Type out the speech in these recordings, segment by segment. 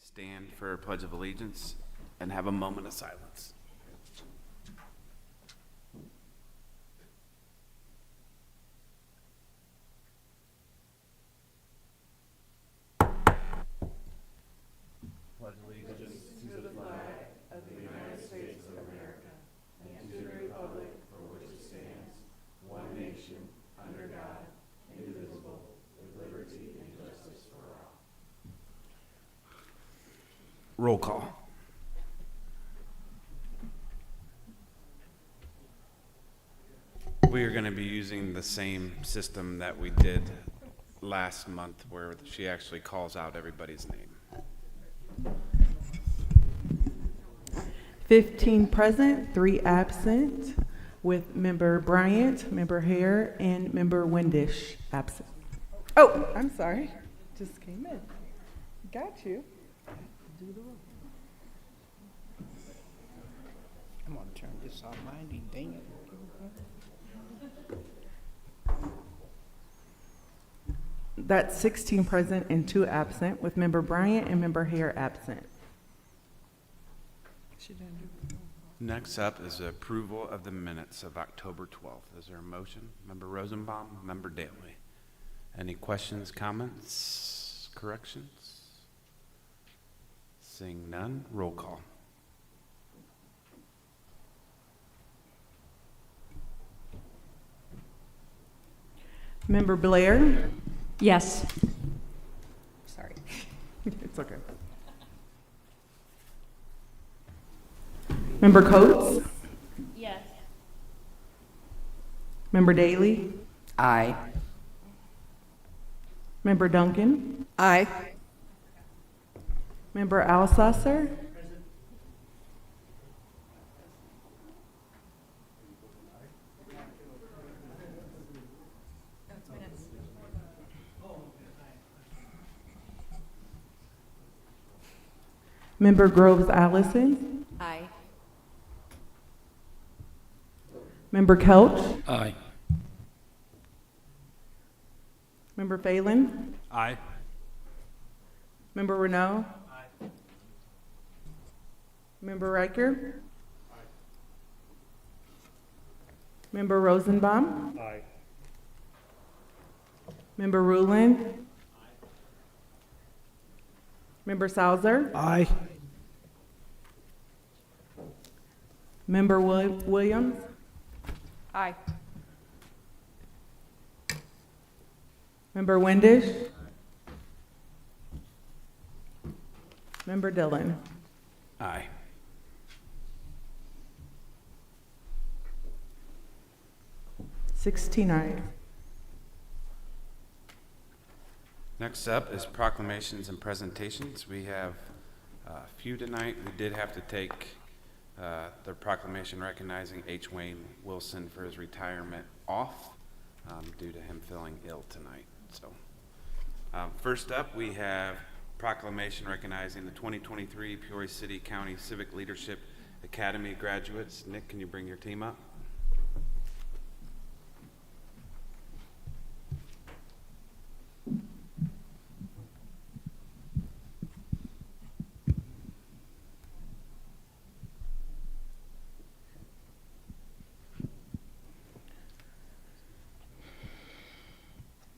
stand for a pledge of allegiance and have a moment of silence. Pledge allegiance to the flag of the United States of America and to the republic for which it stands, one nation, under God, indivisible, with liberty and justice for all. Roll call. We are going to be using the same system that we did last month where she actually calls out everybody's name. 15 present, 3 absent, with Member Bryant, Member Hare, and Member Windish absent. Oh, I'm sorry. Just came in. Got you. I'm gonna turn this off, minding, dang it. That's 16 present and 2 absent, with Member Bryant and Member Hare absent. Next up is the approval of the minutes of October 12th. Is there a motion? Member Rosenbaum, Member Daley. Any questions, comments, corrections? Seeing none, roll call. Member Blair? Yes. Sorry. It's okay. Member Coates? Yes. Member Daley? Aye. Member Duncan? Aye. Member Alsasser? Member Groves Allison? Aye. Member Kelch? Aye. Member Phelan? Aye. Member Renaud? Member Riker? Member Rosenbaum? Aye. Member Rulin? Member Sauser? Aye. Member Williams? Aye. Member Windish? Member Dillon? Aye. Sixteen ayes. Next up is proclamations and presentations. We have a few tonight. We did have to take the proclamation recognizing H. Wayne Wilson for his retirement off due to him feeling ill tonight. So, first up, we have proclamation recognizing the 2023 Peoria City County Civic Leadership Academy graduates. Nick, can you bring your team up?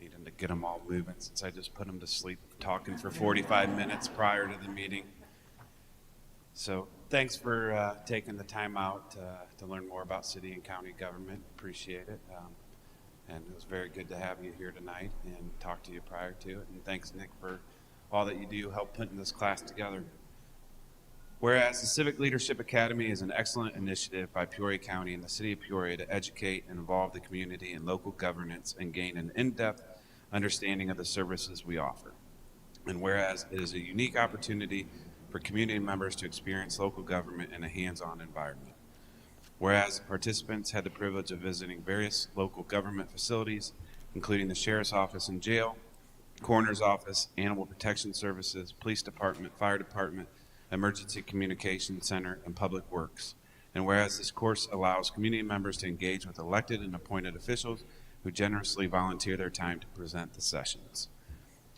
Needing to get them all moving since I just put them to sleep talking for 45 minutes prior to the meeting. So thanks for taking the time out to learn more about city and county government. Appreciate it. And it was very good to have you here tonight and talk to you prior to it. And thanks, Nick, for all that you do help putting this class together. Whereas the Civic Leadership Academy is an excellent initiative by Peoria County and the City of Peoria to educate and involve the community in local governance and gain an in-depth understanding of the services we offer. And whereas it is a unique opportunity for community members to experience local government in a hands-on environment. Whereas participants had the privilege of visiting various local government facilities, including the Sheriff's Office and Jail, Coroner's Office, Animal Protection Services, Police Department, Fire Department, Emergency Communications Center, and Public Works. And whereas this course allows community members to engage with elected and appointed officials who generously volunteer their time to present the sessions.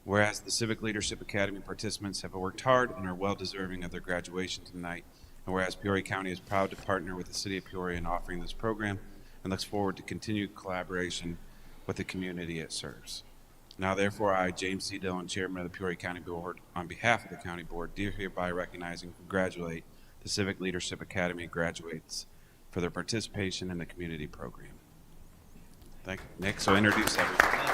Whereas the Civic Leadership Academy participants have worked hard and are well deserving of their graduation tonight. And whereas Peoria County is proud to partner with the City of Peoria in offering this program and looks forward to continued collaboration with the community it serves. Now, therefore, I, James C. Dillon, Chairman of the Peoria County Board, on behalf of the County Board, do hereby recognize and congratulate the Civic Leadership Academy graduates for their participation in the community program. Thank you, Nick. So introduce everyone.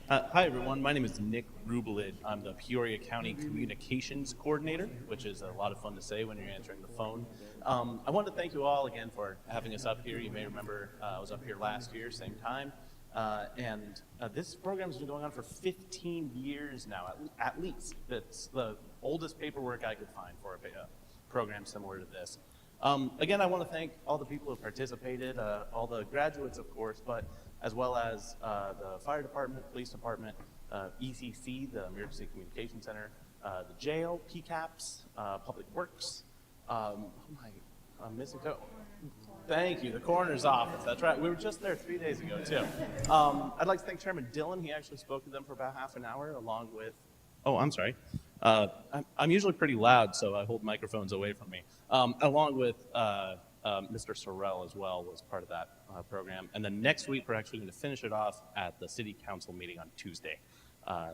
Hi, everyone. My name is Nick Rubelit. I'm the Peoria County Communications Coordinator, which is a lot of fun to say when you're answering the phone. I want to thank you all again for having us up here. You may remember I was up here last year, same time. And this program has been going on for 15 years now, at least. That's the oldest paperwork I could find for a program similar to this. Again, I want to thank all the people who participated, all the graduates, of course, but as well as the fire department, police department, ECC, the Emergency Communication Center, the jail, PCAPS, Public Works. I'm missing two. Thank you, the coroner's office. That's right. We were just there 3 days ago, too. I'd like to thank Chairman Dillon. He actually spoke to them for about half an hour, along with. Oh, I'm sorry. I'm usually pretty loud, so I hold microphones away from me. Along with Mr. Sorrell as well was part of that program. And then next week, we're actually going to finish it off at the City Council meeting on Tuesday.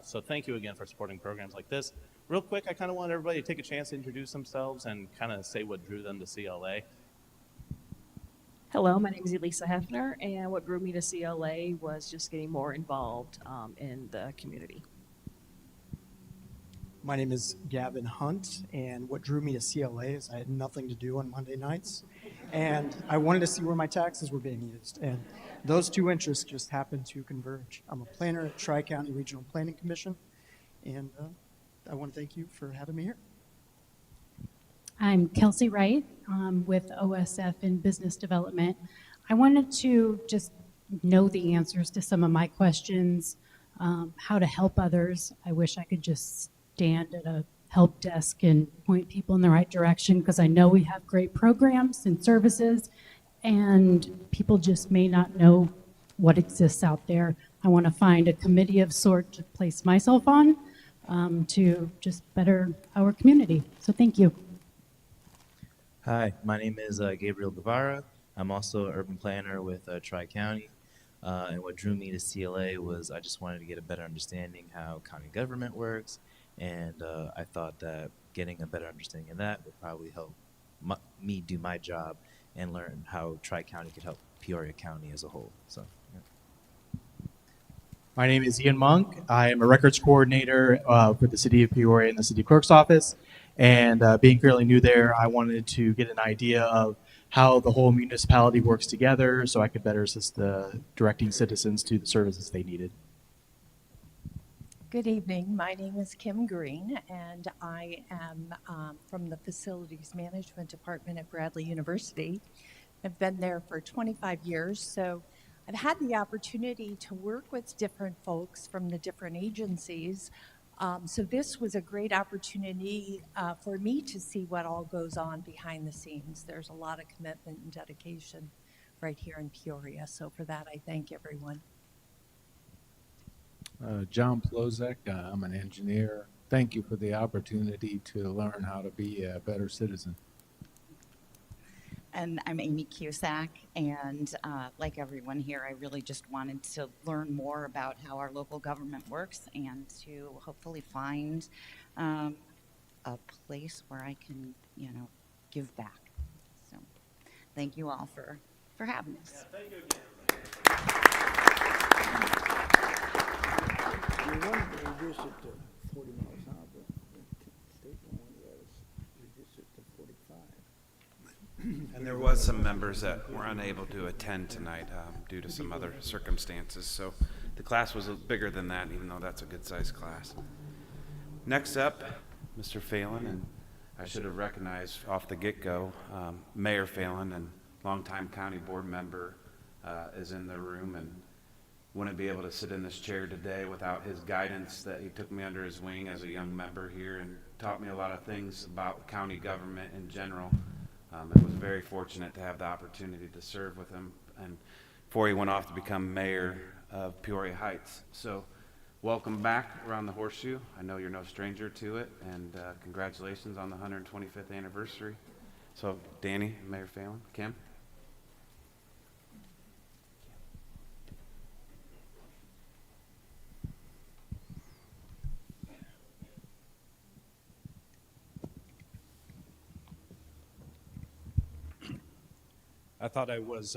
So thank you again for supporting programs like this. Real quick, I kind of want everybody to take a chance to introduce themselves and kind of say what drew them to CLA. Hello, my name is Elisa Hefner, and what drew me to CLA was just getting more involved in the community. My name is Gavin Hunt, and what drew me to CLA is I had nothing to do on Monday nights, and I wanted to see where my taxes were being used, and those two interests just happened to converge. I'm a planner at Tri-County Regional Planning Commission, and I want to thank you for having me here. I'm Kelsey Wright with OSF in Business Development. I wanted to just know the answers to some of my questions, how to help others. I wish I could just stand at a help desk and point people in the right direction, because I know we have great programs and services, and people just may not know what exists out there. I want to find a committee of sort to place myself on to just better our community. So thank you. Hi, my name is Gabriel Guevara. I'm also an urban planner with Tri-County. And what drew me to CLA was I just wanted to get a better understanding how county government works. And I thought that getting a better understanding of that would probably help me do my job and learn how Tri-County could help Peoria County as a whole. So, yeah. My name is Ian Monk. I am a records coordinator for the City of Peoria in the City Clerk's office. And being fairly new there, I wanted to get an idea of how the whole municipality works together so I could better assist directing citizens to the services they needed. Good evening. My name is Kim Green, and I am from the Facilities Management Department at Bradley University. I've been there for 25 years, so I've had the opportunity to work with different folks from the different agencies. So this was a great opportunity for me to see what all goes on behind the scenes. There's a lot of commitment and dedication right here in Peoria, so for that I thank everyone. John Plozek, I'm an engineer. Thank you for the opportunity to learn how to be a better citizen. And I'm Amy Cusack, and like everyone here, I really just wanted to learn more about how our local government works and to hopefully find a place where I can, give back. So thank you all for having us. Yeah, thank you again. We wanted to reduce it to 40 miles an hour, but the state won't let us reduce it to 45. And there was some members that were unable to attend tonight due to some other circumstances. So the class was bigger than that, even though that's a good-sized class. Next up, Mr. Phelan, and I should have recognized off the get-go, Mayor Phelan and longtime county board member is in the room, and wouldn't be able to sit in this chair today without his guidance that he took me under his wing as a young member here and taught me a lot of things about county government in general. I was very fortunate to have the opportunity to serve with him and before he went off to become mayor of Peoria Heights. So welcome back around the horseshoe. I know you're no stranger to it, and congratulations on the 125th anniversary. So Danny, Mayor Phelan, Kim. I thought I was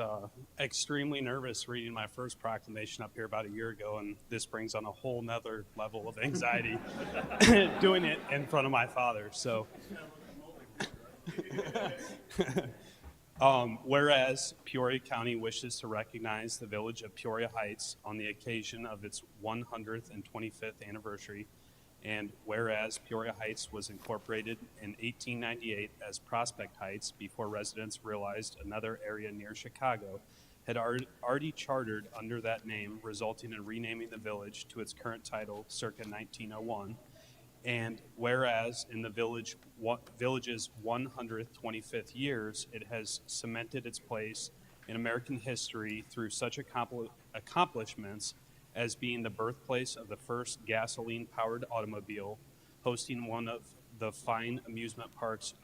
extremely nervous reading my first proclamation up here about a year ago, and this brings on a whole nother level of anxiety doing it in front of my father. So, whereas Peoria County wishes to recognize the village of Peoria Heights on the occasion of its 125th anniversary, and whereas Peoria Heights was incorporated in 1898 as Prospect Heights before residents realized another area near Chicago had already chartered under that name, resulting in renaming the village to its current title circa 1901. And whereas in the village's 125th years, it has cemented its place in American history through such accomplishments as being the birthplace of the first gasoline-powered automobile, hosting one of the first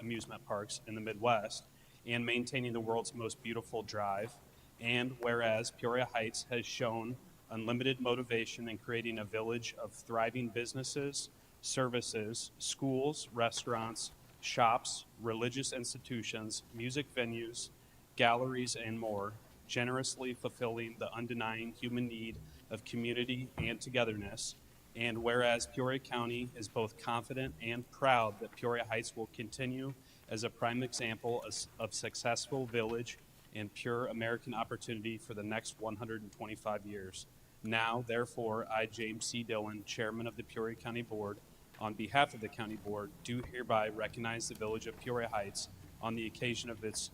amusement parks in the Midwest, and maintaining the world's most beautiful drive. And whereas Peoria Heights has shown unlimited motivation in creating a village of thriving businesses, services, schools, restaurants, shops, religious institutions, music venues, galleries, and more, generously fulfilling the undenying human need of community and togetherness. And whereas Peoria County is both confident and proud that Peoria Heights will continue as a prime example of successful village and pure American opportunity for the next 125 years. Now, therefore, I, James C. Dillon, Chairman of the Peoria County Board, on behalf of the County Board, do hereby recognize the village of Peoria Heights on the occasion of its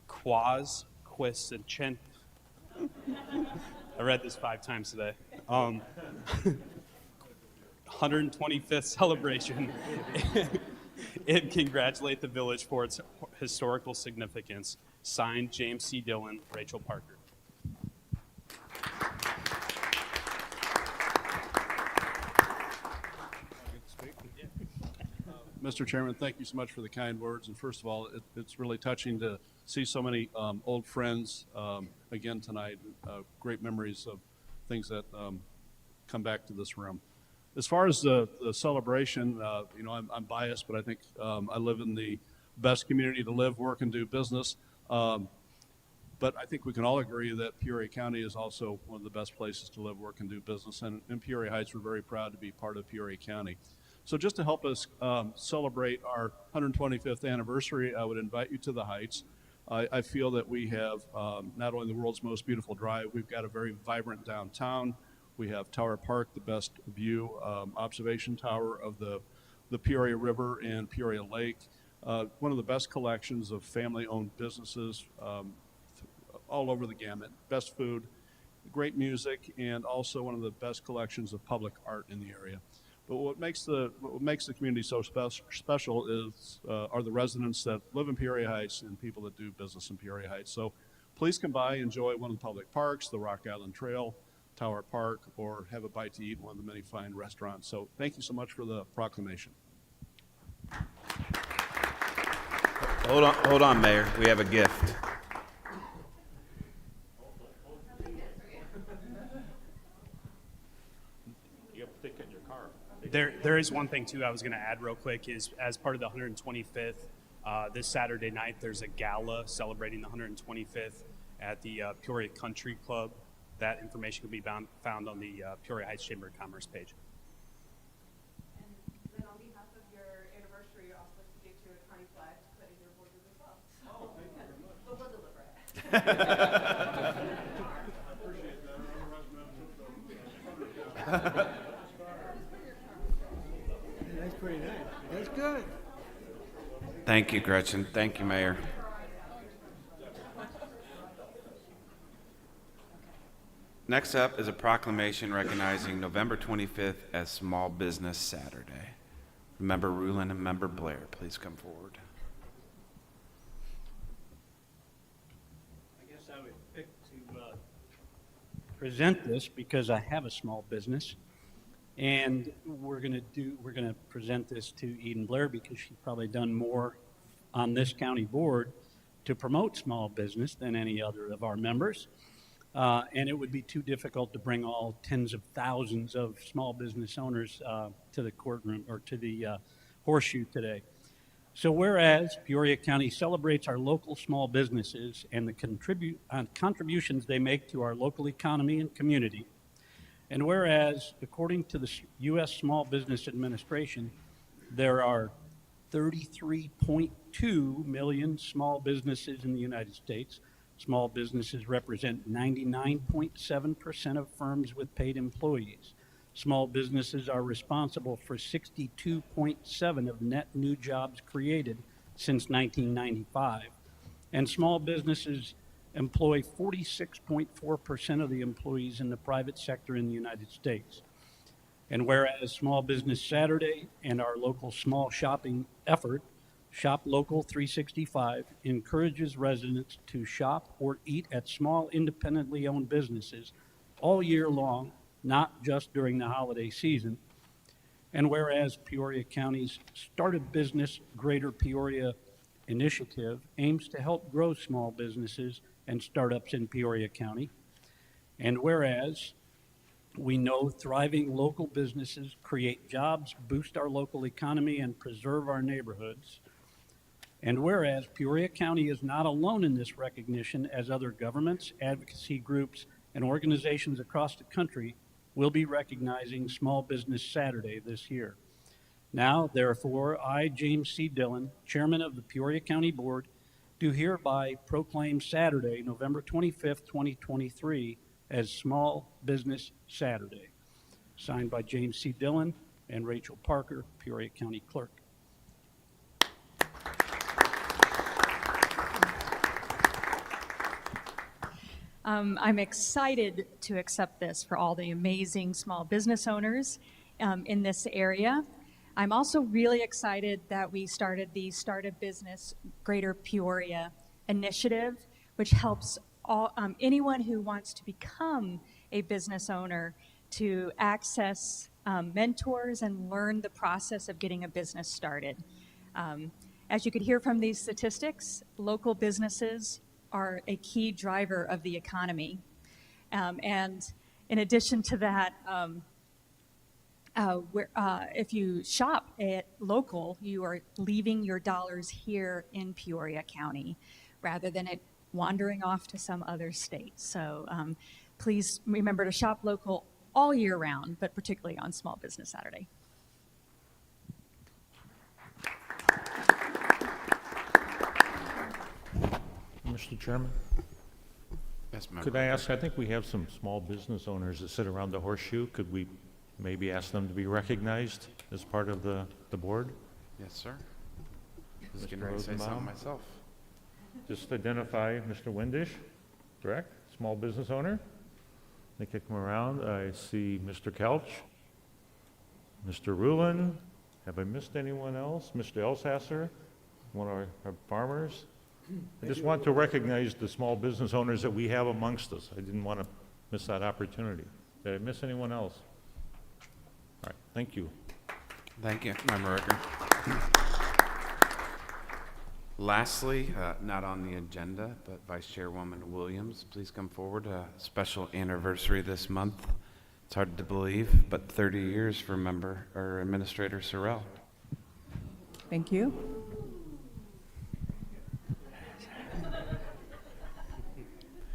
quinquecent. I read this 5 times today. 125th celebration, and congratulate the village for its historical significance. Signed, James C. Dillon, Rachel Parker. Mr. Chairman, thank you so much for the kind words. And first of all, it's really touching to see so many old friends again tonight. Great memories of things that come back to this room. As far as the celebration, I'm biased, but I think I live in the best community to live, work, and do business. But I think we can all agree that Peoria County is also one of the best places to live, work, and do business. And in Peoria Heights, we're very proud to be part of Peoria County. So just to help us celebrate our 125th anniversary, I would invite you to the Heights. I feel that we have not only the world's most beautiful drive, we've got a very vibrant downtown. We have Tower Park, the best view observation tower of the Peoria River and Peoria Lake. One of the best collections of family-owned businesses all over the gamut. Best food, great music, and also one of the best collections of public art in the area. But what makes the community so special are the residents that live in Peoria Heights and people that do business in Peoria Heights. So please come by, enjoy one of the public parks, the Rock Island Trail, Tower Park, or have a bite to eat in one of the many fine restaurants. So thank you so much for the proclamation. Hold on, Mayor. We have a gift. There is one thing too I was going to add real quick is as part of the 125th, this Saturday night there's a gala celebrating the 125th at the Peoria Country Club. That information can be found on the Peoria Heights Chamber of Commerce page. And then on behalf of your anniversary, you're also to get you a county flag to put in your borders as well. Oh, thank you very much. But we'll deliver it. I appreciate that. That's pretty nice. That's good. Thank you, Gretchen. Thank you, Mayor. Next up is a proclamation recognizing November 25th as Small Business Saturday. Member Rulin and Member Blair, please come forward. I guess I would pick to present this because I have a small business, and we're going to present this to Eden Blair because she's probably done more on this county board to promote small business than any other of our members. And it would be too difficult to bring all tens of thousands of small business owners to the courtroom or to the horseshoe today. So whereas Peoria County celebrates our local small businesses and the contributions they make to our local economy and community, and whereas according to the U.S. Small Business Administration, there are 33.2 million small businesses in the United States. Small businesses represent 99.7% of firms with paid employees. Small businesses are responsible for 62.7% of net new jobs created since 1995. And small businesses employ 46.4% of the employees in the private sector in the United States. And whereas Small Business Saturday and our local small shopping effort, Shop Local 365, encourages residents to shop or eat at small independently owned businesses all year long, not just during the holiday season. And whereas Peoria County's Start a Business Greater Peoria initiative aims to help grow small businesses and startups in Peoria County. And whereas we know thriving local businesses create jobs, boost our local economy, and preserve our neighborhoods. And whereas Peoria County is not alone in this recognition, as other governments, advocacy groups, and organizations across the country will be recognizing Small Business Saturday this year. Now, therefore, I, James C. Dillon, Chairman of the Peoria County Board, do hereby proclaim Saturday, November 25th, 2023, as Small Business Saturday. Signed by James C. Dillon and Rachel Parker, Peoria County Clerk. I'm excited to accept this for all the amazing small business owners in this area. I'm also really excited that we started the Start a Business Greater Peoria initiative, which helps anyone who wants to become a business owner to access mentors and learn the process of getting a business started. As you could hear from these statistics, local businesses are a key driver of the economy. And in addition to that, if you shop at local, you are leaving your dollars here in Peoria County rather than it wandering off to some other state. So please remember to shop local all year round, but particularly on Small Business Saturday. Mr. Chairman? Yes, ma'am. Could I ask, I think we have some small business owners that sit around the horseshoe. Could we maybe ask them to be recognized as part of the board? Yes, sir. I was Mr. getting ready to say something Rosenbaum? myself. Just identify Mr. Windish, correct? Small business owner. They kick him around. I see Mr. Kelch, Mr. Rulin. Have I missed anyone else? Mr. Elsasser, one of our farmers. I just want to recognize the small business owners that we have amongst us. I didn't want to miss that opportunity. Did I miss anyone else? All right, thank you. Thank you, Member Ricker. Lastly, not on the agenda, but Vice Chairwoman Williams, please come forward. A special anniversary this month. It's hard to believe, but 30 years for Member or Administrator Sorrell. Thank you.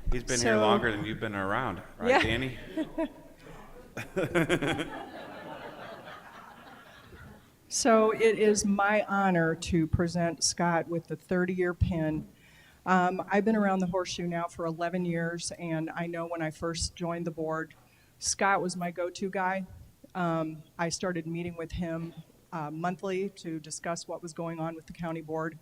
He's been here longer than you've been around, right, Yeah. Danny? So it is my honor to present Scott with the 30-year pin. I've been around the horseshoe now for 11 years, and I know when I first joined the board, Scott was my go-to guy. I started meeting with him monthly to discuss what was going on with the county board,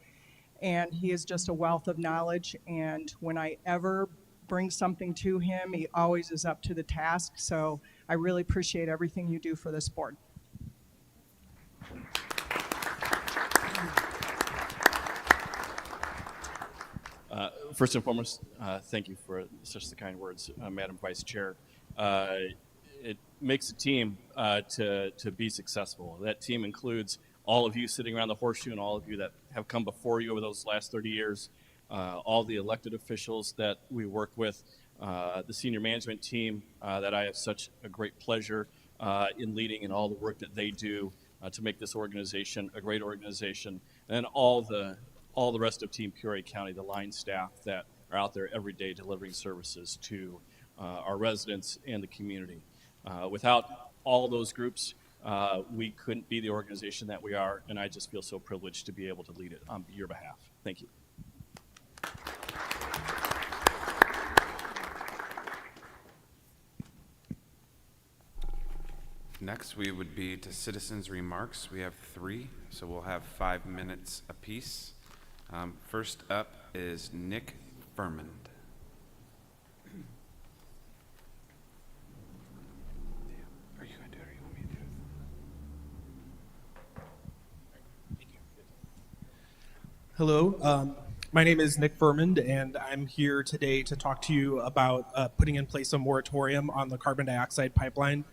and he is just a wealth of knowledge, and when I ever bring something to him, he always is up to the task, so I really appreciate everything you do for this board. First and foremost, thank you for such the kind words, Madam Vice Chair. It makes a team to be successful. That team includes all of you sitting around the horseshoe and all of you that have come before you over those last 30 years, all the elected officials that we work with, the senior management team that I have such a great pleasure in leading, and all the work that they do to make this organization a great organization, and all the rest of Team Peoria County, the line staff that are out there every day delivering services to our residents and the community. Without all those groups, we couldn't be the organization that we are, and I just feel so privileged to be able to lead it on your behalf. Thank you. Next, we would be to citizens' remarks. We have 3, so we'll have 5 minutes apiece. First up is Nick Furman. Are you going to do it or you want me to do it? Hello, my name is Nick Furman, and I'm here today to talk to you about putting in place a moratorium on the carbon dioxide pipeline.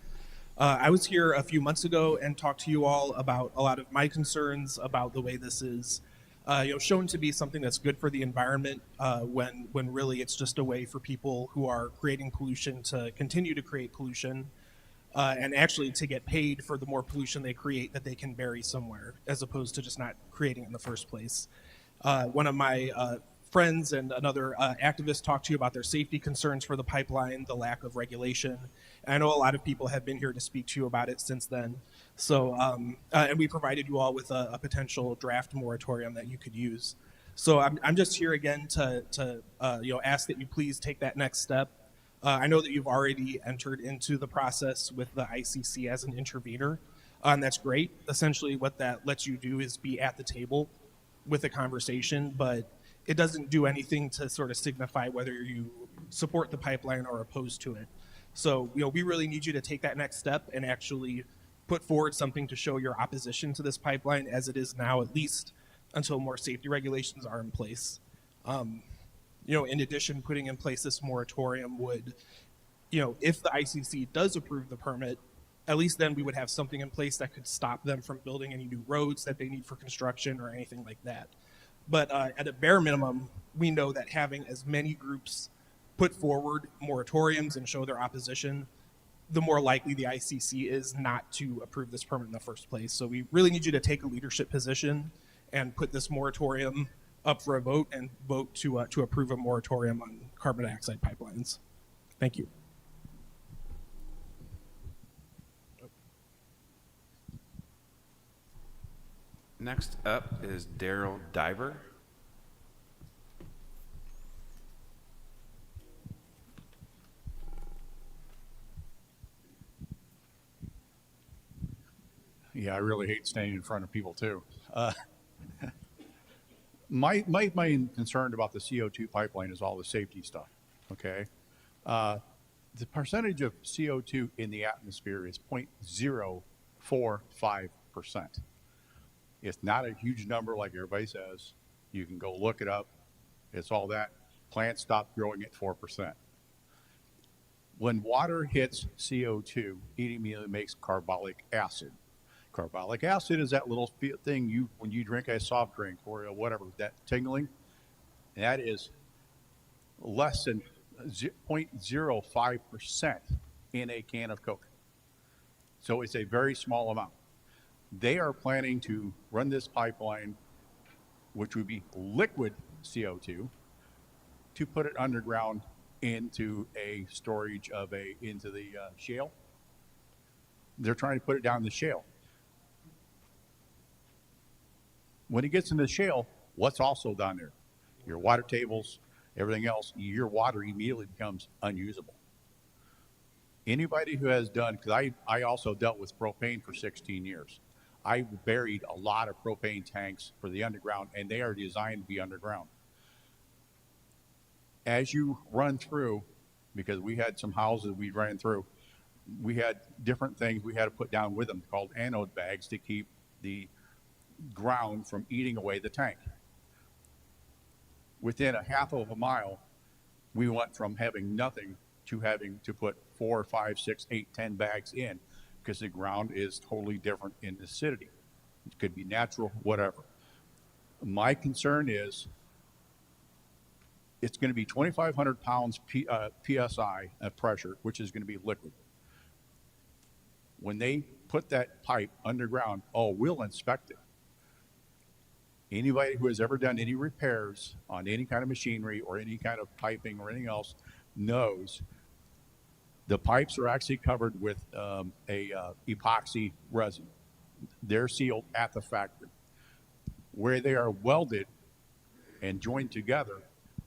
I was here a few months ago and talked to you all about a lot of my concerns about the way this is shown to be something that's good for the environment when really it's just a way for people who are creating pollution to continue to create pollution and actually to get paid for the more pollution they create that they can bury somewhere, as opposed to just not creating it in the first place. One of my friends and another activist talked to you about their safety concerns for the pipeline, the lack of regulation. And I know a lot of people have been here to speak to you about it since then. So, and we provided you all with a potential draft moratorium that you could use. So I'm just here again to ask that you please take that next step. I know that you've already entered into the process with the ICC as an intervener, and that's great. Essentially, what that lets you do is be at the table with a conversation, but it doesn't do anything to sort of signify whether you support the pipeline or opposed to it. So, we really need you to take that next step and actually put forward something to show your opposition to this pipeline as it is now, at least until more safety regulations are in place. In addition, putting in place this moratorium would, if the ICC does approve the permit, at least then we would have something in place that could stop them from building any new roads that they need for construction or anything like that. But at a bare minimum, we know that having as many groups put forward moratoriums and show their opposition, the more likely the ICC is not to approve this permit in the first place. So we really need you to take a leadership position and put this moratorium up for a vote and vote to approve a moratorium on carbon dioxide pipelines. Thank you. Next up is Daryl Diver. Yeah, I really hate standing in front of people too. My main concern about the CO2 pipeline is all the safety stuff, okay? The percentage of CO2 in the atmosphere is 0.045%. It's not a huge number like everybody says. You can go look it up. It's all that. Plants stop growing at 4%. When water hits CO2, it immediately makes carbolic acid. Carbolic acid is that little thing when you drink a soft drink or whatever, that tingling, that is less than 0.05% in a can of Coke. So it's a very small amount. They are planning to run this pipeline, which would be liquid CO2, to put it underground into a storage into the shale. They're trying to put it down the shale. When it gets in the shale, what's also down there? Your water tables, everything else, your water immediately becomes unusable. Anybody who has done, because I also dealt with propane for 16 years. I buried a lot of propane tanks for the underground, and they are designed to be underground. As you run through, because we had some houses we ran through, we had different things we had to put down with them called anode bags to keep the ground from eating away the tank. within a half of a mile, we went from having nothing to having to put 4, 5, 6, 8, 10 bags in because the ground is totally different in the city. It could be natural, whatever. My concern is it's going to be 2,500 pounds PSI of pressure, which is going to be liquid. When they put that pipe underground, we'll inspect it. Anybody who has ever done any repairs on any kind of machinery or any kind of piping or anything else knows the pipes are actually covered with epoxy resin. They're sealed at the factory. Where they are welded and joined together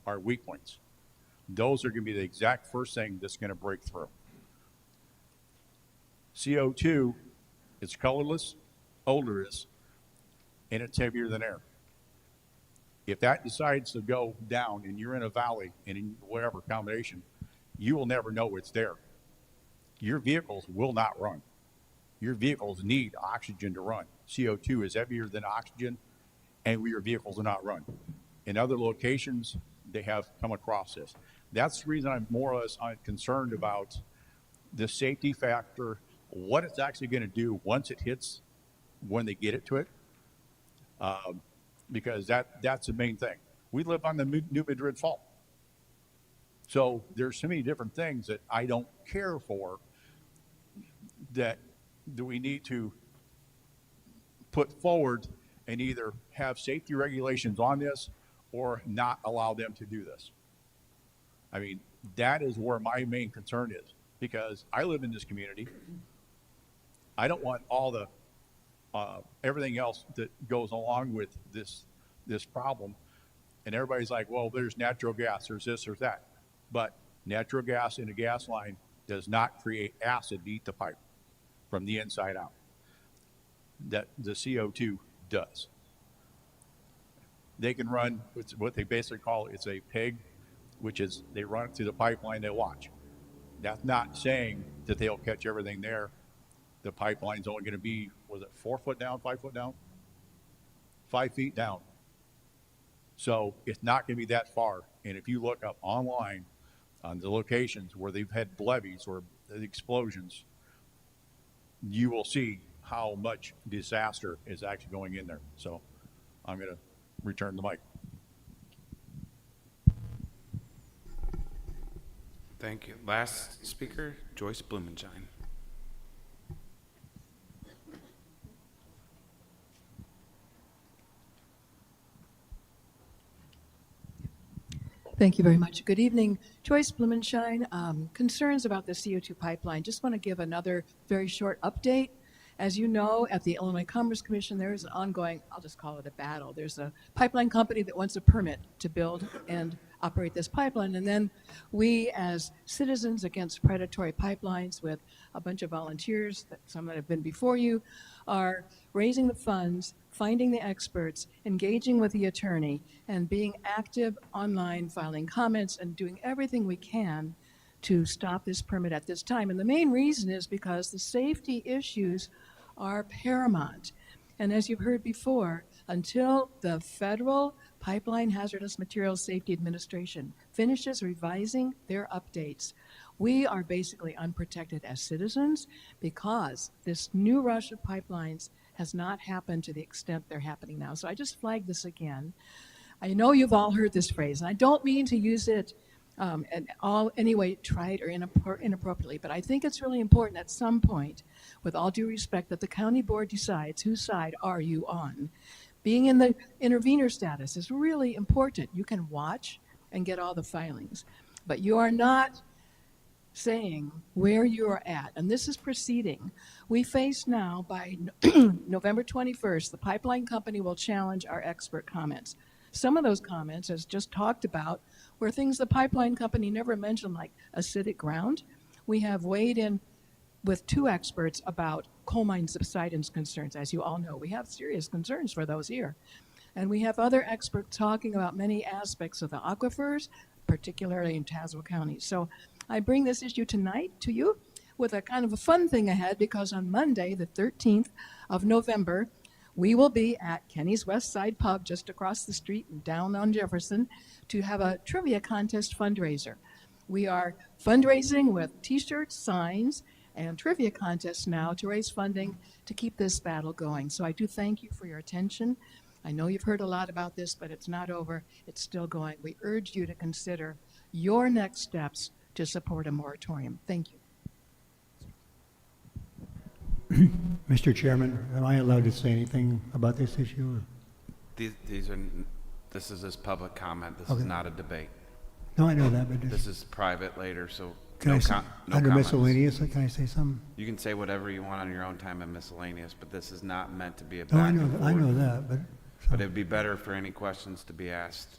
are weak points. Those are going to be the exact first thing that's going to break through. CO2 is colorless, odorless, and it's heavier than air. If that decides to go down and you're in a valley and in whatever combination, you will never know it's there. Your vehicles will not run. Your vehicles need oxygen to run. CO2 is heavier than oxygen, and your vehicles will not run. In other locations, they have come across this. That's the reason I'm more or less concerned about the safety factor, what it's actually going to do once it hits, when they get it to it, because that's the main thing. We live on the New Madrid Fault. So there's so many different things that I don't care for that we need to put forward and either have safety regulations on this or not allow them to do this. I mean, that is where my main concern is, because I live in this community. I don't want all the everything else that goes along with this problem. And everybody's like, well, there's natural gas, there's this, there's that. But natural gas in a gas line does not create acid to eat the pipe from the inside out. That the CO2 does. They can run what they basically call it's a pig, which is they run it through the pipeline, they watch. That's not saying that they'll catch everything there. The pipeline's only going to be, was it 4 foot down, 5 foot down? 5 feet down. So it's not going to be that far. And if you look up online on the locations where they've had levees or explosions, you will see how much disaster is actually going in there. So I'm going to return the mic. Thank you. Last speaker, Joyce Blumenshine. Thank you very much. Good evening. Joyce Blumenshine. Concerns about the CO2 pipeline. Just want to give another very short update. As you know, at the Illinois Commerce Commission, there is an ongoing, I'll just call it a battle. There's a pipeline company that wants a permit to build and operate this pipeline. And then we, as citizens against predatory pipelines with a bunch of volunteers, some that have been before you, are raising the funds, finding the experts, engaging with the attorney, and being active online, filing comments, and doing everything we can to stop this permit at this time. And the main reason is because the safety issues are paramount. And as you've heard before, until the Federal Pipeline Hazardous Materials Safety Administration finishes revising their updates, we are basically unprotected as citizens because this new rush of pipelines has not happened to the extent they're happening now. So I just flagged this again. I know you've all heard this phrase, and I don't mean to use it anyway trite or inappropriately, but I think it's really important at some point, with all due respect, that the county board decides whose side are you on. Being in the intervener status is really important. You can watch and get all the filings, but you are not saying where you are at, and this is proceeding. We face now, by November 21st, the pipeline company will challenge our expert comments. Some of those comments, as just talked about, were things the pipeline company never mentioned, like acidic ground. We have weighed in with 2 experts about coal mine subsidence concerns. As you all know, we have serious concerns for those here. And we have other experts talking about many aspects of the aquifers, particularly in Tazewell County. So I bring this issue tonight to you with a kind of a fun thing ahead, because on Monday, the 13th of November, We will be at Kenny's West Side Pub just across the street and down on Jefferson to have a trivia contest fundraiser. We are fundraising with t-shirts, signs, and trivia contests now to raise funding to keep this battle going. So I do thank you for your attention. I know you've heard a lot about this, but it's not over. It's still going. We urge you to consider your next steps to support a moratorium. Thank you. Mr. Chairman, am I allowed to say anything about this issue? This is just public comment. This is Okay. not a debate. No, I know that, but This is private later, so can no I say, no under comments. miscellaneous, can I say something? You can say whatever you want on your own time in miscellaneous, but this is not meant to be a No, back I know, and I know forth. that, but But it'd be better for any questions to be asked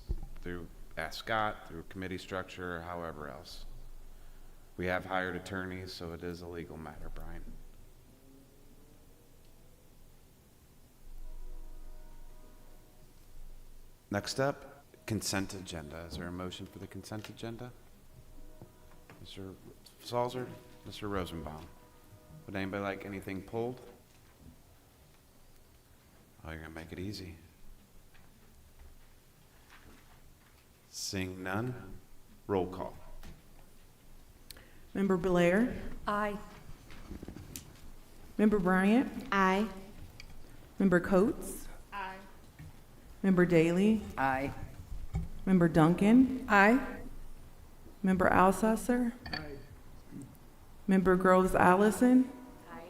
ask Scott, through committee structure, or however else. We have hired attorneys, so it is a legal matter, Brian. Next up, consent agenda. Is there a motion for the consent agenda? Mr. Salzer, Mr. Rosenbaum. Would anybody like anything pulled? Oh, you're gonna make it easy. Seeing none, roll call. Member Blair? Aye. Member Bryant? Aye. Member Coates? Aye. Member Daly? Aye. Member Duncan? Aye. Member Alsasser? Member Groves Allison? Aye.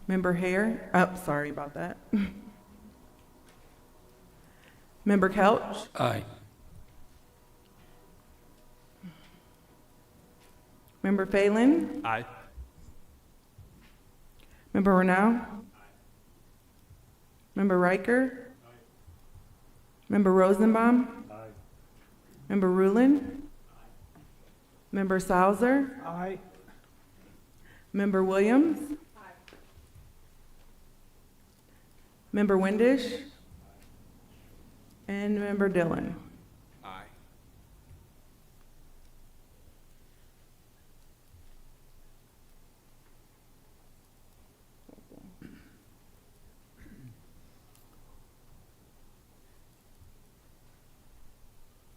Member Hare? Oh, sorry about that. Member Couch? Aye. Member Phelan? Aye. Member Renaud? Member Riker? Member Rosenbaum? Member Rulin? Member Sauser? Aye. Member Williams? Member Windish? And Member Dillon. Aye.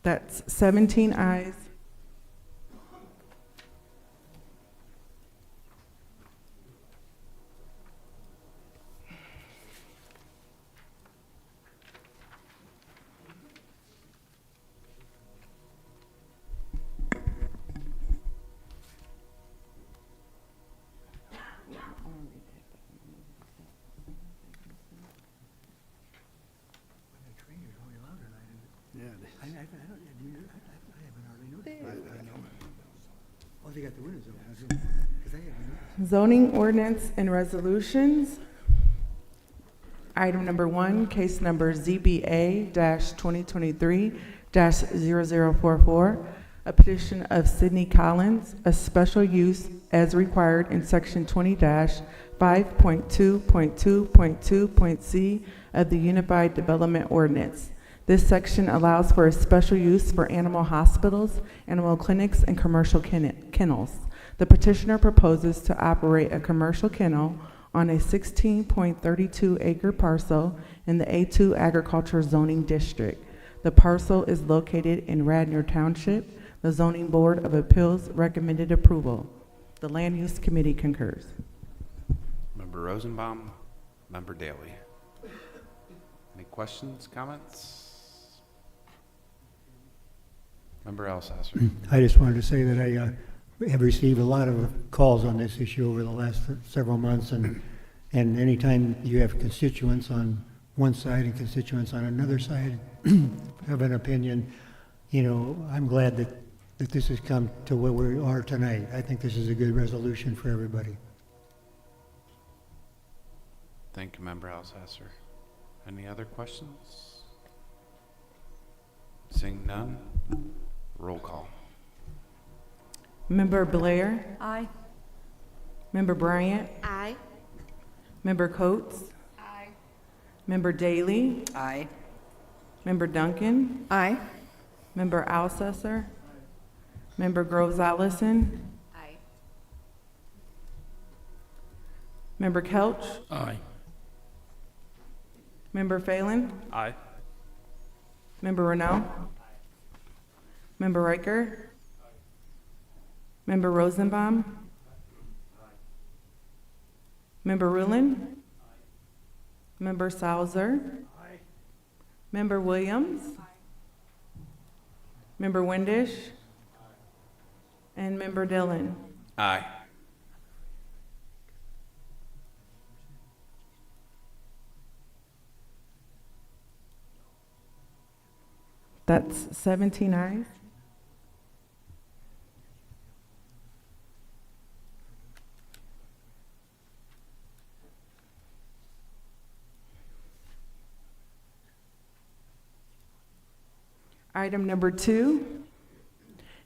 That's 17 ayes. Yeah. I haven't hardly noticed. I know. Oh, they got the windows open, 'cause I haven't noticed. Zoning ordinance and resolutions. Item number 1, case number ZBA-2023-0044, a petition of Sidney Collins, a special use as required in section 20-5.2.2.2.c of the Unified Development Ordinance. This section allows for a special use for animal hospitals, animal clinics, and commercial kennels. The petitioner proposes to operate a commercial kennel on a 16.32 acre parcel in the A2 Agriculture Zoning District. The parcel is located in Radnor Township. The Zoning Board of Appeals recommended approval. The Land Use Committee concurs. Member Rosenbaum, Member Daly. Any questions, comments? Member Alsasser. I just wanted to say that I have received a lot of calls on this issue over the last several months, and anytime you have constituents on one side and constituents on another side have an opinion, you know, I'm glad that this has come to where we are tonight. I think this is a good resolution for everybody. Thank you, Member Alsasser. Any other questions? Seeing none, roll call. Member Blair? Aye. Member Bryant? Aye. Member Coates? Aye. Member Daly? Aye. Member Duncan? Aye. Member Alsasser? Member Groves Allison? Aye. Member Kelch? Aye. Member Phelan? Aye. Member Renault? Member Riker? Member Rosenbaum? Member Rulin? Member Sauser? Member Williams? Member Windish? And Member Dillon? Aye. That's 17 ayes. Item number 2,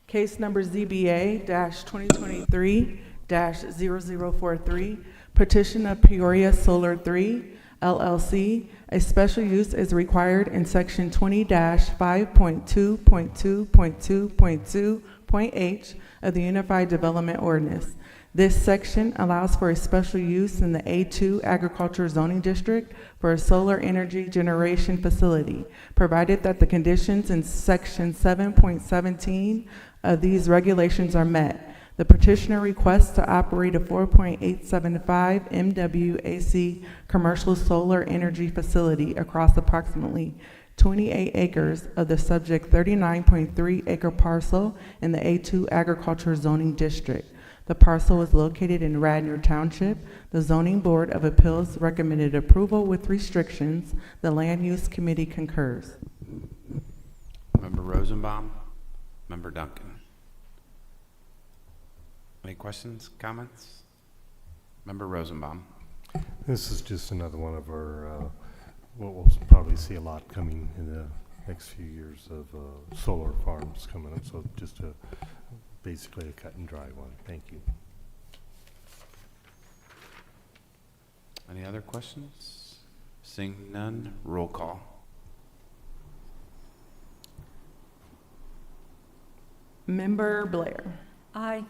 case number ZBA-2023-0043, petition of Peoria Solar 3 LLC. A special use is required in section 20-5.2.2.2.2.H of the Unified Development Ordinance. This section allows for a special use in the A2 Agriculture Zoning District for a solar energy generation facility, provided that the conditions in section 7.17 of these regulations are met. The petitioner requests to operate a 4.875 MW AC commercial solar energy facility across approximately 28 acres of the subject 39.3 acre parcel in the A2 Agriculture Zoning District. The parcel is located in Radnor Township. The Zoning Board of Appeals recommended approval with restrictions. The Land Use Committee concurs. Member Rosenbaum, Member Duncan. Any questions, comments? Member Rosenbaum. This is just another one of our, what we'll probably see a lot coming in the next few years of solar farms coming up. So just basically a cut and dry one. Thank you. Any other questions? Seeing none, roll call. Member Blair. Aye.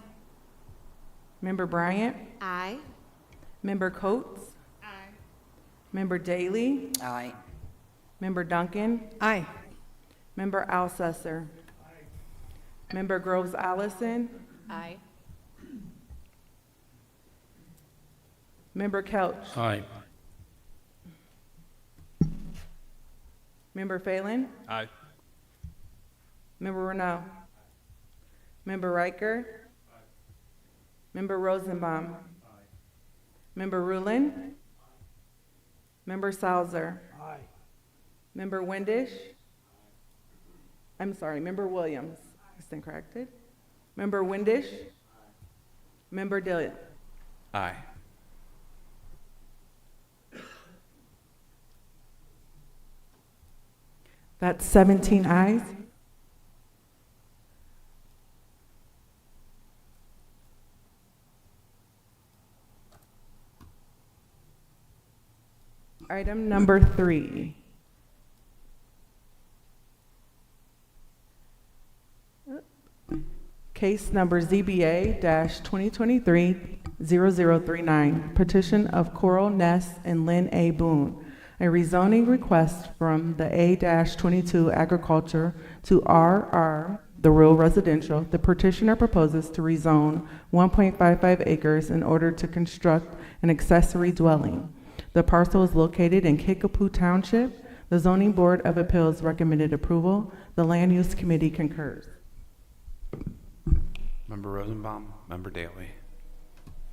Member Bryant. Aye. Member Coates. Aye. Member Daly. Aye. Member Duncan. Aye. Member Alcesser. Member Groves Allison. Aye. Member Kelch. Aye. Member Phelan. Aye. Member Renault. Member Riker. Member Rosenbaum. Member Rulin. Member Sauser. Aye. Member Windish. I'm sorry, Member Williams. I stand corrected. Member Windish. Member Dillon. Aye. That's 17 ayes. Item number 3. Case number ZBA-2023-0039, petition of Coral Ness and Lynn A. Boone. A rezoning request from the A-22 agriculture to RR, the rural residential. The petitioner proposes to rezone 1.55 acres in order to construct an accessory dwelling. The parcel is located in Kickapoo Township. The Zoning Board of Appeals recommended approval. The Land Use Committee concurs. Member Rosenbaum, Member Daley.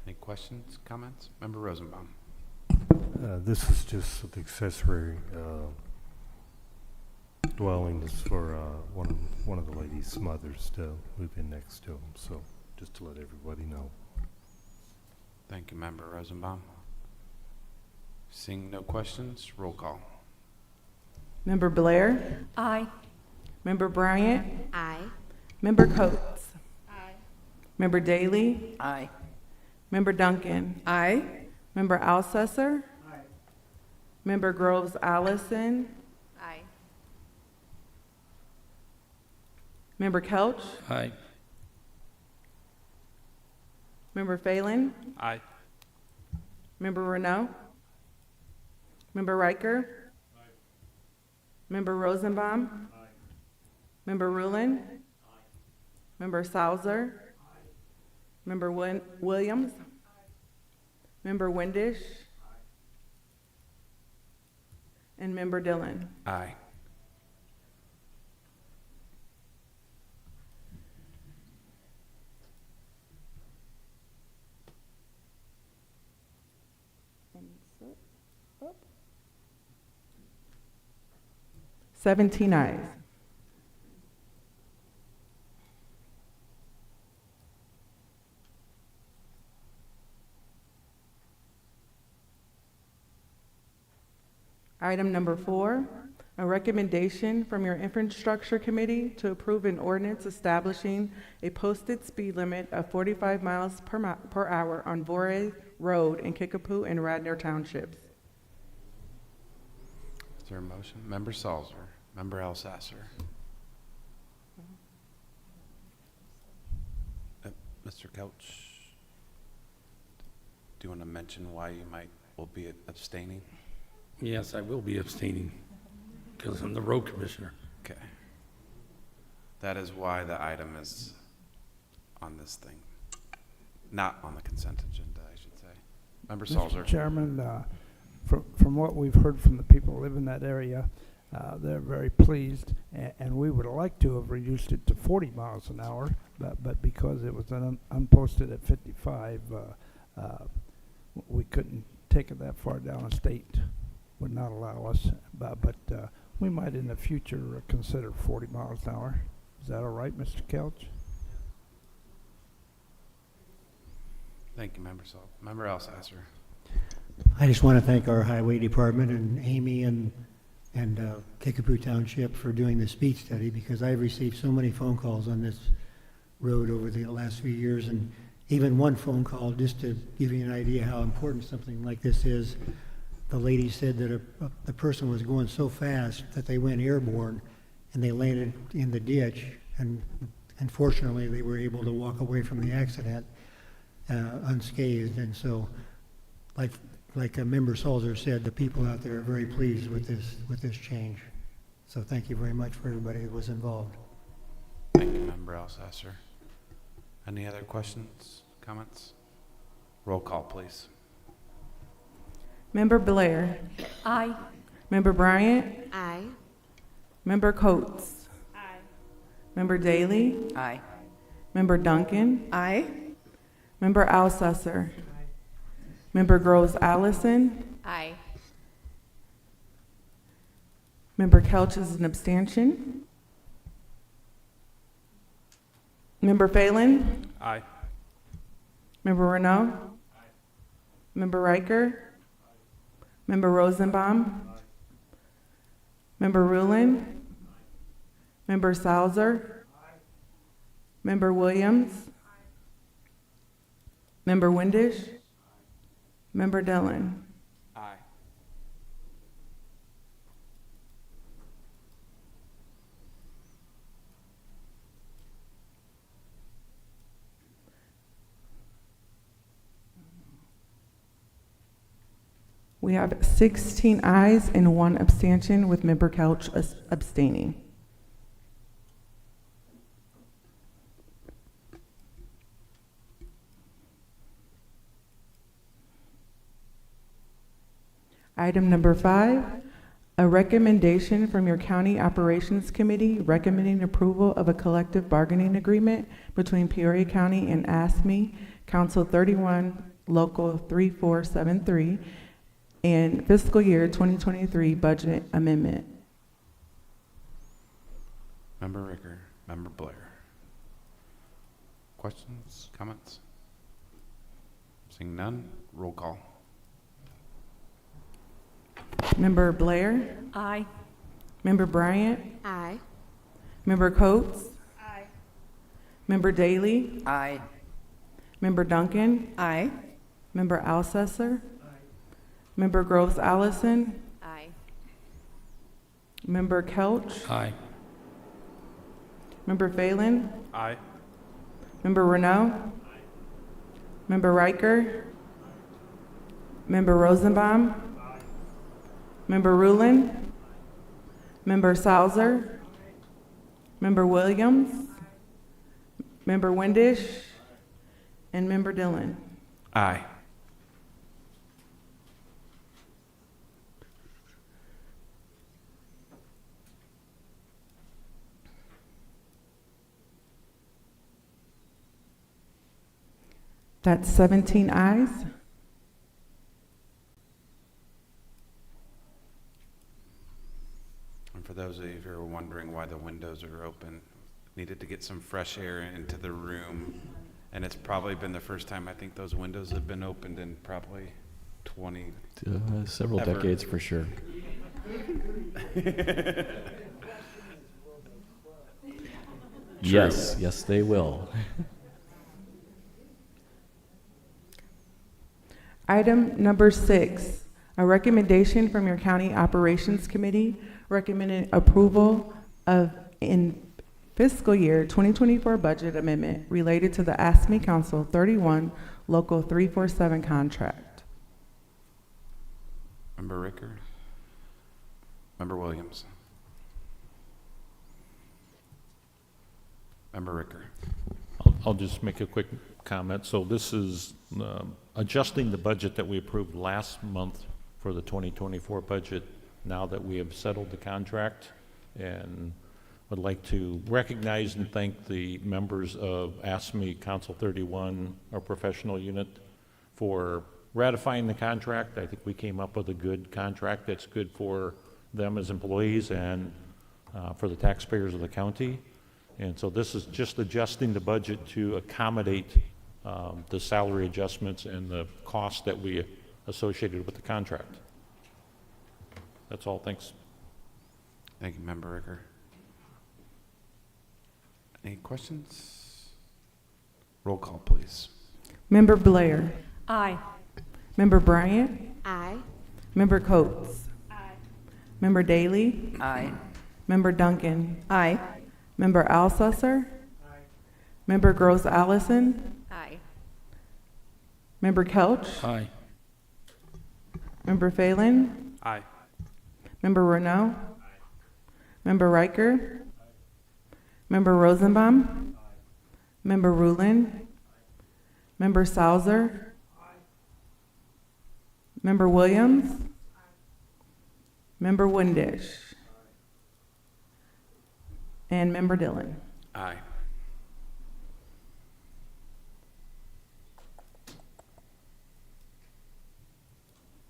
Any questions, comments? Member Rosenbaum. This is just the accessory dwelling is for one of the ladies' mothers to move in next to him. So just to let everybody know. Thank you, Member Rosenbaum. Seeing no questions, roll call. Member Blair. Aye. Member Bryant. Aye. Member Coates. Aye. Member Daly. Aye. Member Duncan. Aye. Member Alcesser. Aye. Member Groves Allison. Aye. Member Kelch. Aye. Member Phelan. Aye. Member Renault. Member Riker. Aye. Member Rosenbaum? Member Rulin? Member Sauser? Member Williams? Member Windish? And Member Dillon? Aye. Up. 17 ayes. Item number 4, a recommendation from your Infrastructure Committee to approve an ordinance establishing a posted speed limit of 45 miles per hour on Vore Road in Kickapoo and Radnor Townships. Is there a motion? Member Salzer, Member Alsasser. Mr. Couch, do you want to mention why you will be abstaining? Yes, I will be abstaining because I'm the road commissioner. Okay. That is why the item is on this thing, not on the consent agenda, I should say. Member Salzer. Mr. Chairman, from what we've heard from the people who live in that area, they're very pleased, and we would like to have reduced it to 40 miles an hour, but because it was unposted at 55, we couldn't take it that far down. The state would not allow us, but we might in the future consider 40 miles an hour. Is that all right, Mr. Couch? Thank you, Member Salzer. Member Alsasser. I just want to thank our highway department and Amy and Kickapoo Township for doing the speed study, because I've received so many phone calls on this road over the last few years, and even one phone call, just to give you an idea how important something like this is. The lady said that the person was going so fast that they went airborne and they landed in the ditch, and unfortunately they were able to walk away from the accident unscathed. And so, like Member Salzer said, the people out there are very pleased with this change. So thank you very much for everybody that was involved. Thank you, Member Alsasser. Any other questions, comments? Roll call, please. Member Blair? Aye. Member Bryant? Aye. Member Coates? Aye. Member Daly? Aye. Member Duncan? Aye. Member Alsasser? Member Groves Allison? Aye. Member Kelch is an abstention. Member Phelan? Aye. Member Renaud? Member Riker? Member Rosenbaum? Member Rulin? Member Sauser? Member Williams? Member Windish? Member Dillon? Aye. We have 16 ayes and 1 abstention, with Member Couch abstaining. Item number 5, a recommendation from your County Operations Committee recommending approval of a collective bargaining agreement between Peoria County and ASME, Council 31, Local 3473, and fiscal year 2023 budget amendment. Member Ricker, Member Blair. Questions, comments? Seeing none, roll call. Member Blair? Aye. Member Bryant? Aye. Member Coates? Aye. Member Daly? Aye. Member Duncan? Aye. Member Alsasser? Member Groves Allison? Aye. Member Kelch? Aye. Member Phelan? Aye. Member Renaud? Member Riker? Member Rosenbaum? Member Rulin? Member Sauser, Member Williams, Member Windish, and Member Dillon. Aye. That's 17 ayes. And for those of you who are wondering why the windows are open, needed to get some fresh air into the room. And it's probably been the first time I think those windows have been opened in probably 20. Several ever. decades for sure. Yes, yes, they will. Item number 6, a recommendation from your County Operations Committee recommending approval of in fiscal year 2024 budget amendment related to the ASME Council 31 Local 347 contract. Member Ricker. Member Williams. Member Ricker. I'll just make a quick comment. So this is adjusting the budget that we approved last month for the 2024 budget now that we have settled the contract, and would like to recognize and thank the members of ASME Council 31, our professional unit, for ratifying the contract. I think we came up with a good contract that's good for them as employees and for the taxpayers of the county. And so this is just adjusting the budget to accommodate the salary adjustments and the costs that we associated with the contract. That's all. Thanks. Thank you, Member Ricker. Any questions? Roll call, please. Member Blair. Aye. Member Bryant. Aye. Member Coates. Aye. Member Daly. Aye. Member Duncan. Aye. Member Alsusser. Aye. Member Gross Allison. Aye. Member Kelch. Aye. Member Phelan. Aye. Member Renault. Member Riker. Member Rosenbaum. Member Rulin. Member Sauser. Member Williams. Member Windish. And Member Dillon. Aye.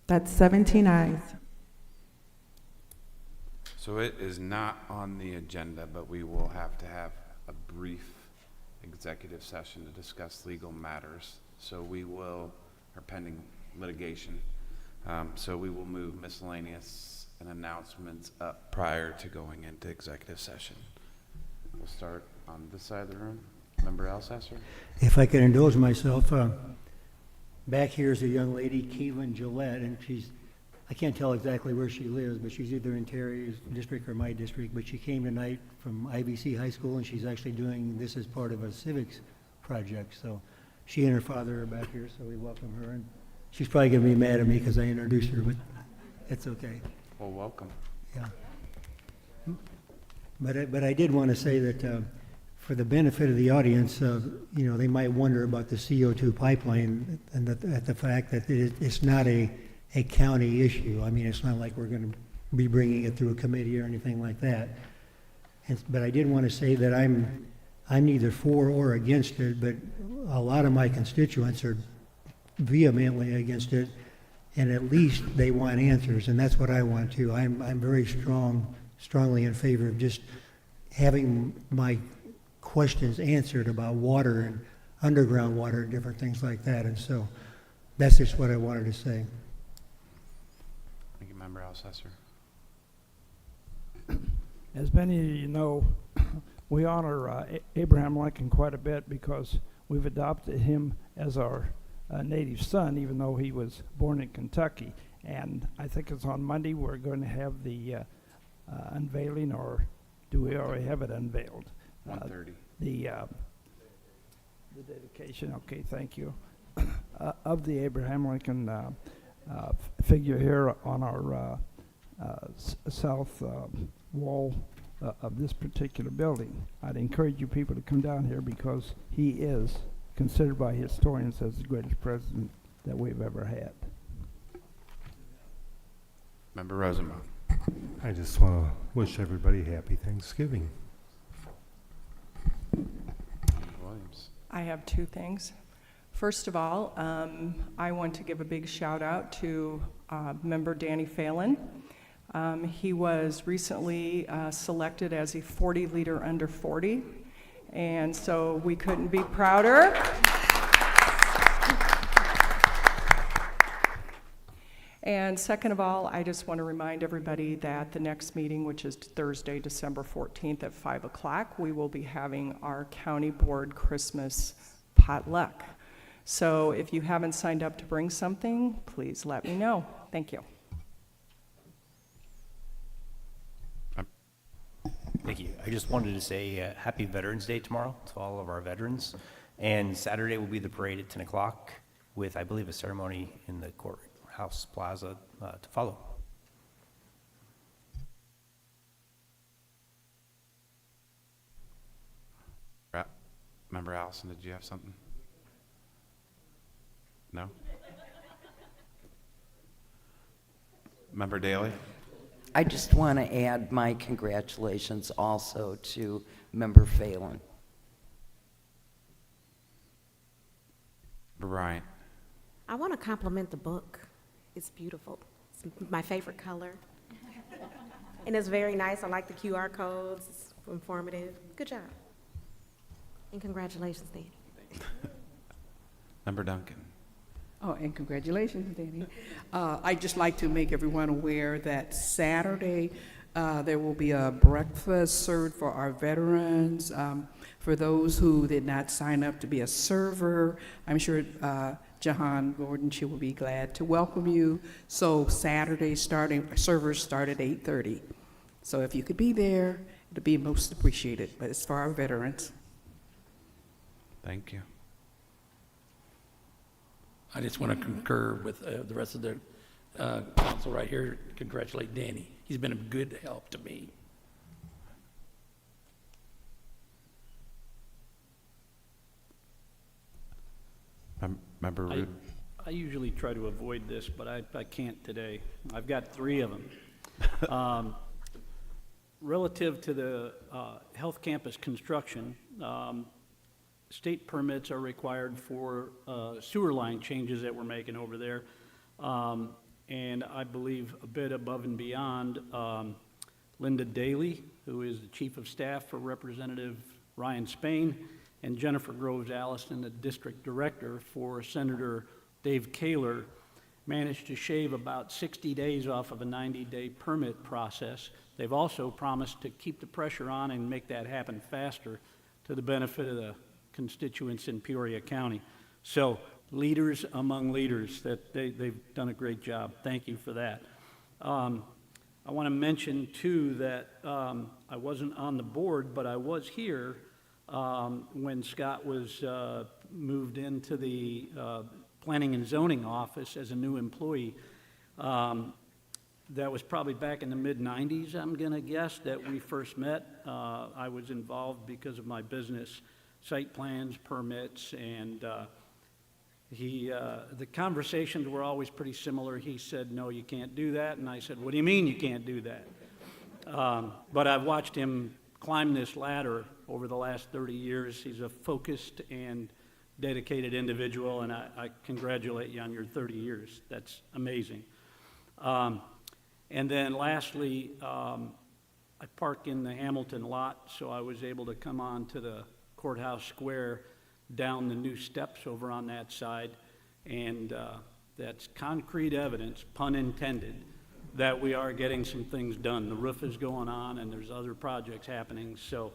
That's 17 ayes. So it is not on the agenda, but we will have to have a brief executive session to discuss legal matters. So we will, or pending litigation, so we will move miscellaneous and announcements up prior to going into executive session. We'll start on this side of the room. Member Alsasser? If I can indulge myself, back here is a young lady, Keelan Gillette, and I can't tell exactly where she lives, but she's either in Terry's district or my district, but she came tonight from IBC High School, and she's actually doing this as part of a civics project. So she and her father are back here, so we welcome her. And she's probably going to be mad at me because I introduced her, but it's okay. Well, welcome. Yeah. But I did want to say that for the benefit of the audience, they might wonder about the CO2 pipeline and at the fact that it's not a county issue. I mean, it's not like we're going to be bringing it through a committee or anything like that. But I did want to say that I'm neither for or against it, but a lot of my constituents are vehemently against it, and at least they want answers, and that's what I want too. I'm very strongly in favor of just having my questions answered about water and underground water and different things like that, and so that's just what I wanted to say. Thank you, Member Alsasser. As many of you know, we honor Abraham Lincoln quite a bit because we've adopted him as our native son, even though he was born in Kentucky. And I think it's on Monday we're going to have the unveiling, or do we already have it unveiled? 1:30. The dedication, okay, thank you, of the Abraham Lincoln figure here on our south wall of this particular building. I'd encourage you people to come down here because he is considered by historians as the greatest president that we've ever had. Member Rosenbaum. I just want to wish everybody happy Thanksgiving. Williams. I have two things. First of all, I want to give a big shout out to member Danny Phelan. He was recently selected as a 40 leader under 40, and so we couldn't be prouder. And second of all, I just want to remind everybody that the next meeting, which is Thursday, December 14th at 5 o'clock, we will be having our county board Christmas potluck. So if you haven't signed up to bring something, please let me know. Thank you. Thank you. I just wanted to say happy Veterans Day tomorrow to all of our veterans. And Saturday will be the parade at 10 o'clock with, I believe, a ceremony in the courthouse plaza to follow. Member Allison, did you have something? No? Member Daley? I just want to add my congratulations also to Member Phelan. Bryant. I want to compliment the book. It's beautiful. It's my favorite color. And it's very nice. I like the QR codes. It's informative. Good job. And congratulations, Danny. Member Duncan. Oh, and congratulations, Danny. I'd just like to make everyone aware that Saturday there will be a breakfast served for our veterans. For those who did not sign up to be a server, I'm sure Jahan Gordon, she will be glad to welcome you. So Saturday servers start at 8:30. So if you could be there, it'd be most appreciated, but it's for our veterans. Thank you. I just want to concur with the rest of the council right here. Congratulate Danny. He's been a good help to me. Member Root. I usually try to avoid this, but I can't today. I've got three of them. Relative to the health campus construction, state permits are required for sewer line changes that we're making over there. And I believe a bit above and beyond, Linda Daly, who is the Chief of Staff for Representative Ryan Spain, and Jennifer Groves Allison, the District Director for Senator Dave Kaler, managed to shave about 60 days off of a 90-day permit process. They've also promised to keep the pressure on and make that happen faster to the benefit of the constituents in Peoria County. So leaders among leaders, that they've done a great job. Thank you for that. I want to mention too that I wasn't on the board, but I was here when Scott was moved into the Planning and Zoning office as a new employee. That was probably back in the mid-90s, I'm going to guess, that we first met. I was involved because of my business, site plans, permits, and the conversations were always pretty similar. He said, no, you can't do that. And I said, what do you mean you can't do that? But I've watched him climb this ladder over the last 30 years. He's a focused and dedicated individual, and I congratulate you on your 30 years. That's amazing. And then lastly, I park in the Hamilton lot, so I was able to come on to the courthouse square down the new steps over on that side, and that's concrete evidence, pun intended, that we are getting some things done. The roof is going on, and there's other projects happening, so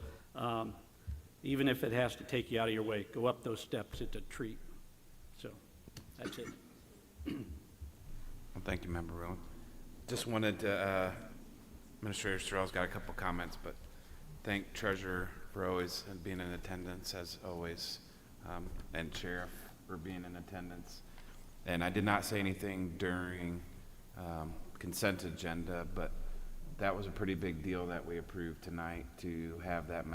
even if it has to take you out of your way, go up those steps, it's a treat. So that's it. Well, thank you, Member Rowan. Just wanted to, Administrator Sorrell's got a couple comments, but thank Treasurer for always being in attendance, as always, and Sheriff for being in attendance. And I did not say anything during consent agenda, but that was a pretty big deal that we approved tonight, to have that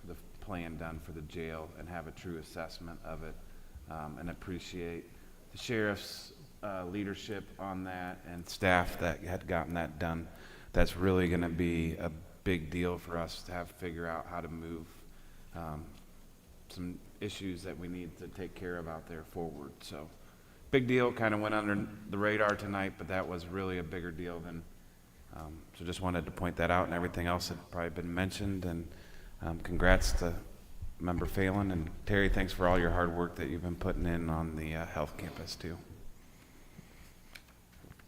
the plan done for the jail and have a true assessment of it, and appreciate the sheriff's leadership on that and staff that had gotten that done. That's really going to be a big deal for us to figure out how to move some issues that we need to take care of out there forward. So big deal, kind of went under the radar tonight, but that was really a bigger deal than, so just wanted to point that out, and everything else had probably been mentioned. And congrats to Member Phelan, and Terry, thanks for all your hard work that you've been putting in on the health campus too.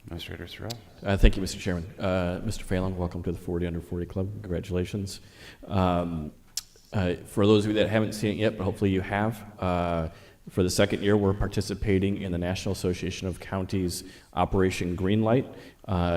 Administrator Sorrell. Thank you, Mr. Chairman. Mr. Phelan, welcome to the 40 Under 40 Club. Congratulations. For those of you that haven't seen it yet, but hopefully you have, for the second year, we're participating in the National Association of Counties Operation Greenlight.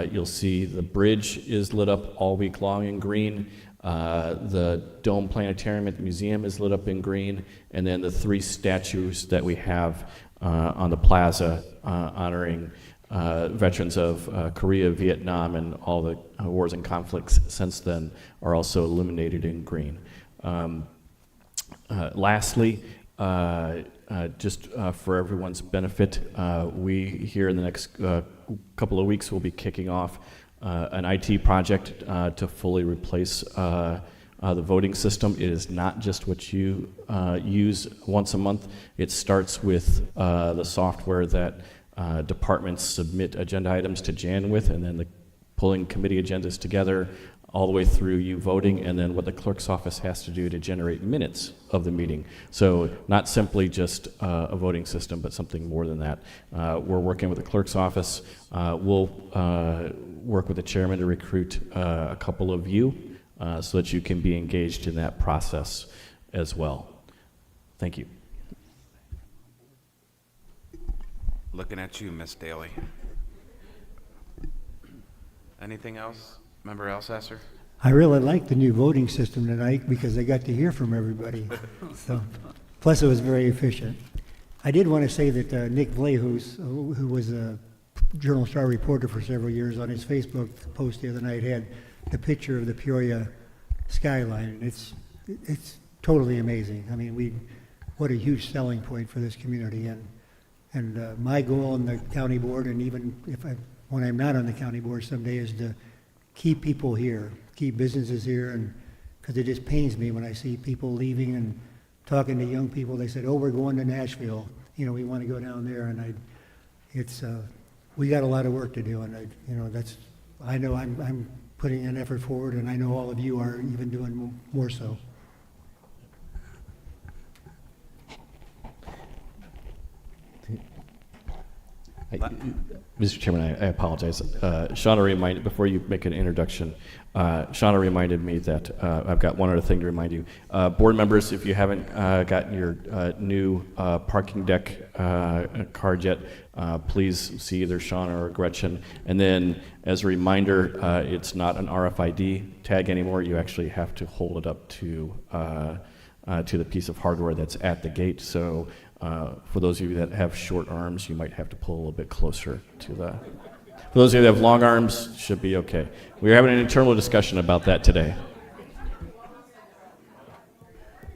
You'll see the bridge is lit up all week long in green. The Dome Planetarium at the museum is lit up in green. And then the 3 statues that we have on the plaza honoring veterans of Korea, Vietnam, and all the wars and conflicts since then are also illuminated in green. Lastly, just for everyone's benefit, we here in the next couple of weeks will be kicking off an IT project to fully replace the voting system. It is not just what you use once a month. It starts with the software that departments submit agenda items to Jan with, and then the pulling committee agendas together all the way through you voting, and then what the clerk's office has to do to generate minutes of the meeting. So not simply just a voting system, but something more than that. We're working with the clerk's office. We'll work with the chairman to recruit a couple of you so that you can be engaged in that process as well. Thank you. Looking at you, Miss Daly. Anything else? Member Alsasser? I really liked the new voting system tonight because I got to hear from everybody. So, plus it was very efficient. I did want to say that Nick Vlahus, who was a Journal Star reporter for several years, on his Facebook post the other night had the picture of the Peoria skyline. It's totally amazing. I mean, what a huge selling point for this community. And my goal on the county board, and even when I'm not on the county board someday, is to keep people here, keep businesses here, and because it just pains me when I see people leaving and talking to young people. They said, "Oh, we're going to Nashville. You know, we want to go down there." And we got a lot of work to do, and I know I'm putting an effort forward, and I know all of you are even doing more so. Mr. Chairman, I apologize. Shauna reminded, before you make an introduction, Shauna reminded me that I've got one other thing to remind you. Board members, if you haven't gotten your new parking deck card yet, please see either Shauna or Gretchen. And then, as a reminder, it's not an RFID tag anymore. You actually have to hold it up to the piece of hardware that's at the gate. So for those of you that have short arms, you might have to pull a little bit closer to the... For those of you that have long arms, should be okay. We're having an internal discussion about that today.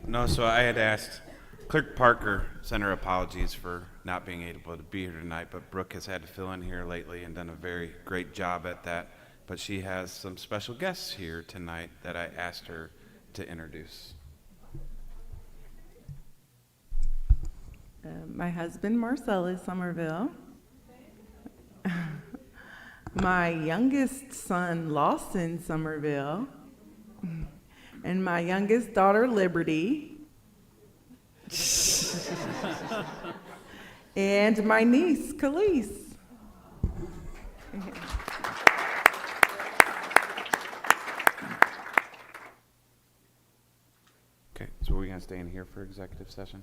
No, so I had asked, Clerk Parker sent her apologies for not being able to be here tonight, but Brooke has had to fill in here lately and done a very great job at that. But she has some special guests here tonight that I asked her to introduce. My husband, Marcellus Somerville. My youngest son, Lawson Somerville. And my youngest daughter, Liberty. And my niece, Khalees. Okay, so are we going to stay in here for executive session?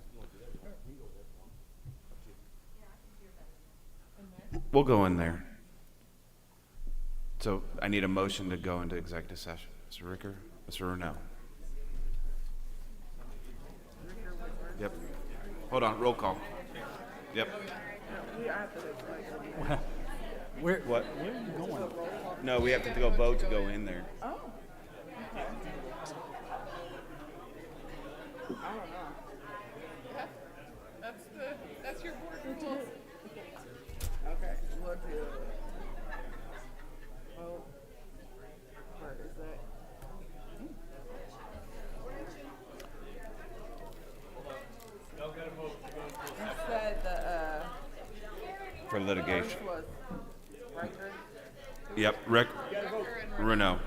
We'll go in there. So I need a motion to go into executive session. Mr. Ricker, Mr. Rurnell. Yep. Hold on, roll call. Yep. Where? What? Where are you going? No, we have to go vote to go in there. Oh, okay. I don't know. That's your board rules. Okay, we'll do. Oh, where is that? It said the, For litigation. first was Riker. Yep, Rick Renault.